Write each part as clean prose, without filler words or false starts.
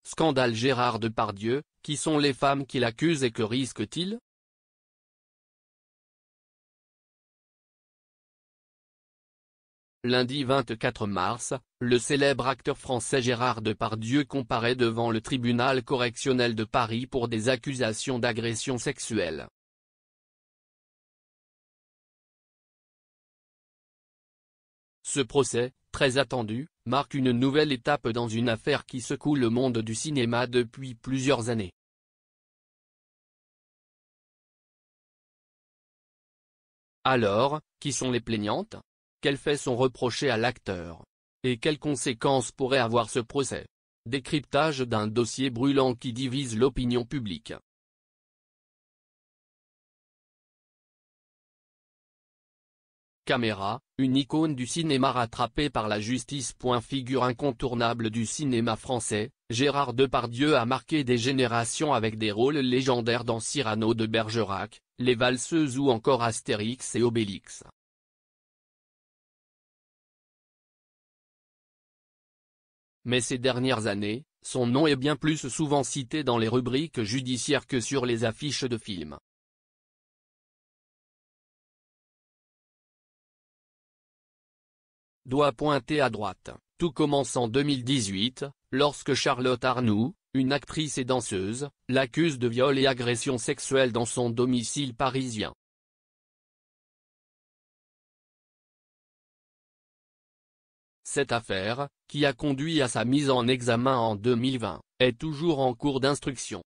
Scandale Gérard Depardieu, qui sont les femmes qui l'accusent et que risque-t-il? Lundi 24 mars, le célèbre acteur français Gérard Depardieu comparaît devant le tribunal correctionnel de Paris pour des accusations d'agression sexuelle. Ce procès, très attendu, marque une nouvelle étape dans une affaire qui secoue le monde du cinéma depuis plusieurs années. Alors, qui sont les plaignantes? Quels faits sont reprochés à l'acteur? Et quelles conséquences pourrait avoir ce procès? Décryptage d'un dossier brûlant qui divise l'opinion publique. Caméra, une icône du cinéma rattrapée par la justice. Figure incontournable du cinéma français, Gérard Depardieu a marqué des générations avec des rôles légendaires dans Cyrano de Bergerac, Les Valseuses ou encore Astérix et Obélix. Mais ces dernières années, son nom est bien plus souvent cité dans les rubriques judiciaires que sur les affiches de films. Doigt pointé à droite, tout commence en 2018, lorsque Charlotte Arnoux, une actrice et danseuse, l'accuse de viol et agression sexuelle dans son domicile parisien. Cette affaire, qui a conduit à sa mise en examen en 2020, est toujours en cours d'instruction.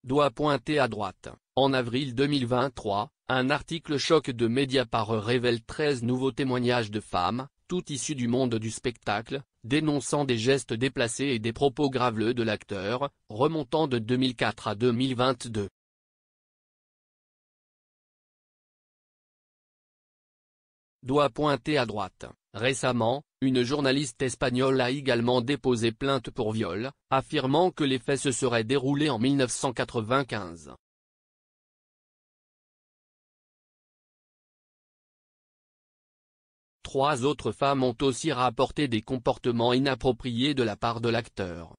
Doigt pointé à droite. En avril 2023, un article choc de Mediapart révèle 13 nouveaux témoignages de femmes, toutes issues du monde du spectacle, dénonçant des gestes déplacés et des propos graveleux de l'acteur, remontant de 2004 à 2022. Doigt pointé à droite. Récemment, une journaliste espagnole a également déposé plainte pour viol, affirmant que les faits se seraient déroulés en 1995. Trois autres femmes ont aussi rapporté des comportements inappropriés de la part de l'acteur.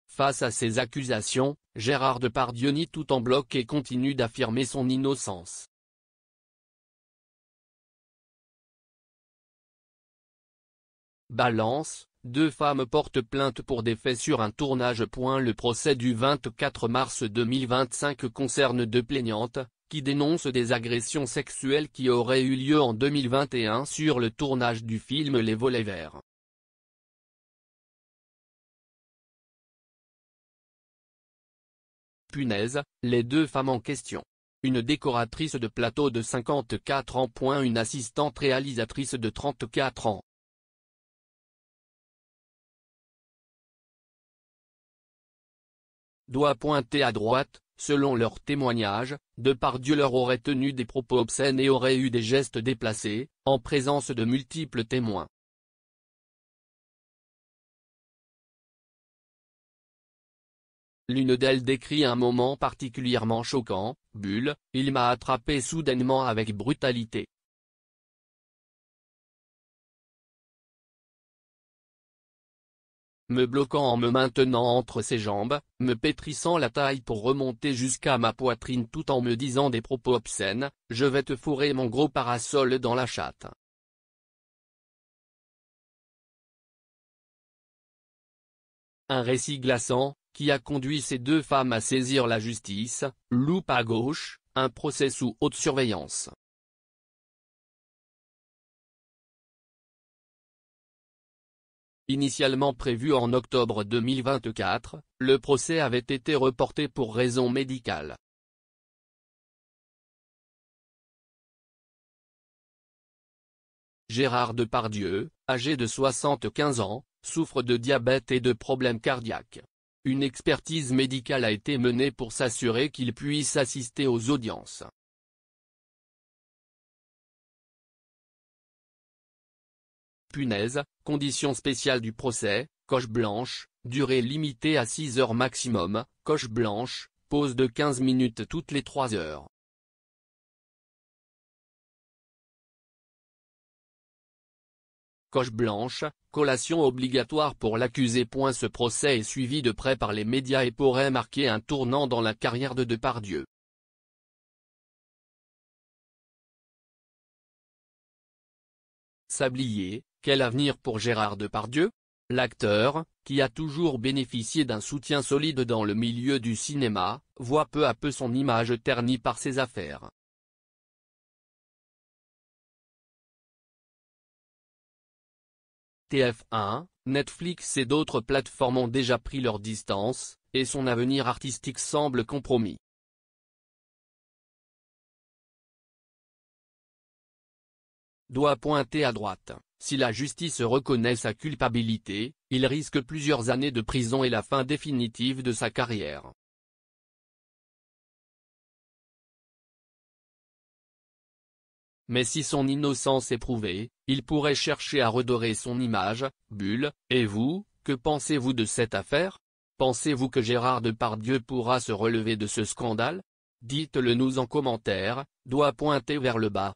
Face à ces accusations, Gérard Depardieu nie tout en bloc et continue d'affirmer son innocence. Balance, deux femmes portent plainte pour des faits sur un tournage. Le procès du 24 mars 2025 concerne deux plaignantes, qui dénoncent des agressions sexuelles qui auraient eu lieu en 2021 sur le tournage du film Les Volets Verts. Punaise, les deux femmes en question. Une décoratrice de plateau de 54 ans. Une assistante réalisatrice de 34 ans. Doigt pointé à droite, selon leurs témoignages, Depardieu leur aurait tenu des propos obscènes et aurait eu des gestes déplacés, en présence de multiples témoins. L'une d'elles décrit un moment particulièrement choquant, bulle, il m'a attrapé soudainement avec brutalité. Me bloquant en me maintenant entre ses jambes, me pétrissant la taille pour remonter jusqu'à ma poitrine tout en me disant des propos obscènes, je vais te fourrer mon gros parasol dans la chatte. Un récit glaçant, qui a conduit ces deux femmes à saisir la justice, loupe à gauche, un procès sous haute surveillance. Initialement prévu en octobre 2024, le procès avait été reporté pour raisons médicales. Gérard Depardieu, âgé de 75 ans, souffre de diabète et de problèmes cardiaques. Une expertise médicale a été menée pour s'assurer qu'il puisse assister aux audiences. Punaise, conditions spéciales du procès, coche blanche, durée limitée à 6 heures maximum, coche blanche, pause de 15 minutes toutes les 3 heures. coche blanche, collation obligatoire pour l'accusé. Ce procès est suivi de près par les médias et pourrait marquer un tournant dans la carrière de Depardieu. Sablier, quel avenir pour Gérard Depardieu? L'acteur, qui a toujours bénéficié d'un soutien solide dans le milieu du cinéma, voit peu à peu son image ternie par ses affaires. TF1, Netflix et d'autres plateformes ont déjà pris leur distance, et son avenir artistique semble compromis. Doigt pointé à droite, si la justice reconnaît sa culpabilité, il risque plusieurs années de prison et la fin définitive de sa carrière. Mais si son innocence est prouvée, il pourrait chercher à redorer son image. Bulle, et vous, que pensez-vous de cette affaire? Pensez-vous que Gérard Depardieu pourra se relever de ce scandale? Dites-le nous en commentaire, doigt pointé vers le bas.